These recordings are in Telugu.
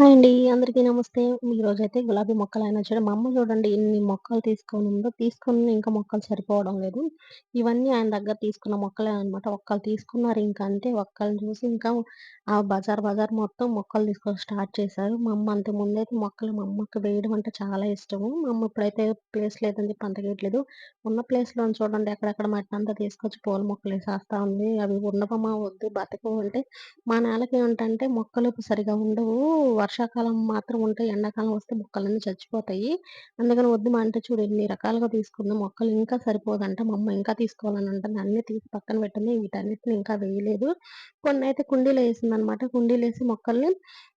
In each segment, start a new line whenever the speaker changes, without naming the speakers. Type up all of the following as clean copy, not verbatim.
హాయ్ అండి. అందరికీ నమస్తే. ఈరోజైతే గులాబీ మొక్కలైనా చూడండి మా అమ్మ చూడండి ఎన్ని మొక్కలు తీసుకొనుందో, తీసుకున్న ఇంకా మొక్కలు సరిపోవడం లేదు. ఇవన్నీ ఆయన దగ్గర తీసుకున్న మొక్కలే అనమాట. ఒక్కళ్ళు తీసుకున్నారు ఇంక అంతే. ఒక్కళ్ళని చూసి ఇంకా బజార్ మొత్తం మొక్కలు తీసుకోవడం స్టార్ట్ చేశారు. మా అమ్మ అంతకుముందైతే మొక్కలు మా అమ్మకి వేయడం అంటే చాలా ఇష్టము. మా అమ్మ ఇప్పుడైతే ప్లేస్ లేదని చెప్పి అంతకేయట్లేదు. ఉన్న ప్లేస్‌లోని చూడండి అక్కడక్కడ మట్టంతా తీసుకొచ్చి పూల మొక్కలేసేస్తా ఉంది. అవి ఉండవమ్మా వద్దు బతకవు అంటే మా నేలకేంటంటే మొక్కలు సరిగ్గా ఉండవు. వర్షాకాలం మాత్రం ఉంటాయి. ఎండాకాలం వస్తే మొక్కలన్నీ చచ్చిపోతాయి. అందుకని వద్దు మా అంటే చూడు ఎన్ని రకాలుగా తీసుకుందో మొక్కలు ఇంకా సరిపోదంట. మా అమ్మ ఇంకా తీసుకోవాలని అంటుంది. అన్నీ తీసి పక్కన పెట్టింది. వీటన్నిటిని ఇంకా వేయలేదు. కొన్నైతే కుండీలో ఏసిందనమాట. కుండీలేసి మొక్కల్ని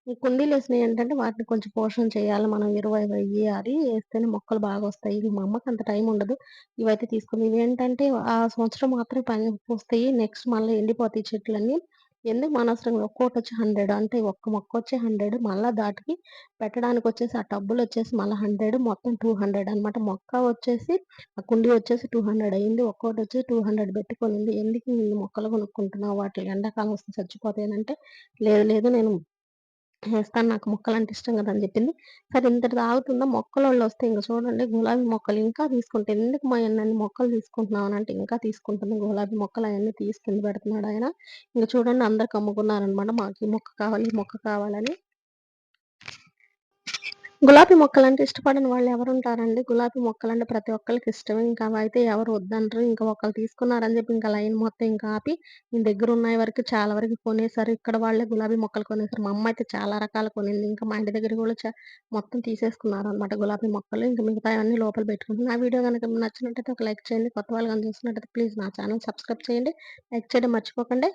ఈ కుండీలేసినయి ఏంటంటే వాటిని కొంచెం పోషణ చేయాలి. మనం ఎరువు అవి వెయ్యాలి. ఏస్తేనే మొక్కలు బాగొస్తాయి. ఇవి మా అమ్మకి అంత టైం ఉండదు. ఇవైతే తీసుకుంది. ఇవేంటంటే ఆ సంవత్సరం మాత్రమే పూస్తాయి. నెక్స్ట్ మళ్ళీ ఎండిపోతాయి చెట్లన్నీ. ఎందుకు అనవసరంగా ఒక్కోటొచ్చి 100 అంటే ఒక్క మొక్కొచ్చి 100 మళ్ళా దాటికి పెట్టడానికొచ్చేసి ఆ టబ్బులొచ్చేసి మళ్ళా 100 మొత్తం 200 అనమాట. మొక్క వచ్చేసి ఆ కుండీ వచ్చేసి 200 అయింది. ఒక్కోటొచ్చి 200 పెట్టుకొనింది. ఎందుకు ఇన్ని మొక్కలు కొనుక్కుంటున్నావు? వాటి ఎండాకాలం వస్తే చచ్చిపోతాయనంటే, లేదు లేదు నేను ఏస్తాను. నాకు మొక్కలంటే ఇష్టం గదా! అని జెప్పింది. సరే ఇంతటిది ఆగుతుందా మొక్కలోళ్ళొస్తే ఇంక చూడండి గులాబీ మొక్కలు ఇంకా తీసుకుంటే, ఎందుకుమా ఇన్నన్ని మొక్కలు తీసుకుంటున్నావు అనంటే, ఇంకా తీసుకుంటుంది. గులాబీ మొక్కలు అయన్నీ తీసి కింద పెడుతున్నాడాయన. ఇంక చూడండి అందరికి అమ్ముకున్నారనమాట. మాకు ఈ మొక్క కావాలి, ఈ మొక్క కావాలని. గులాబీ మొక్కలంటే ఇష్టపడని వాళ్ళెవరుంటారండి? గులాబీ మొక్కలంటే ప్రతి ఒక్కళ్ళకి ఇష్టమే. ఇంకా అవైతే ఎవరు వద్దనరు. ఇంకా ఒకళ్ళు తీసుకున్నారని జెప్పి ఇంకా లైన్ మొత్తం ఇంకా ఆపి, మీ దగ్గరున్నయి వరకు చాలా వరకు కొనేసారు. ఇక్కడ వాళ్ళే గులాబీ మొక్కలు కొనేసారు. మా అమ్మయితే చాలా రకాలు కొనింది. ఇంకా మా ఇంటి దగ్గర గూడా మొత్తం తీసేసుకున్నారనమాట గులాబీ మొక్కలు. ఇంక మిగతాయన్నీ లోపల పెట్టుకుంది. నా వీడియో గనక నచ్చినట్టయితే ఒక లైక్ చేయండి. కొత్త వాళ్ళు గాని చూస్తున్నట్టయితే ప్లీజ్ నా ఛానెల్ సబ్స్క్రైబ్ చేయండి. లైక్ చేయడం మర్చిపోకండి.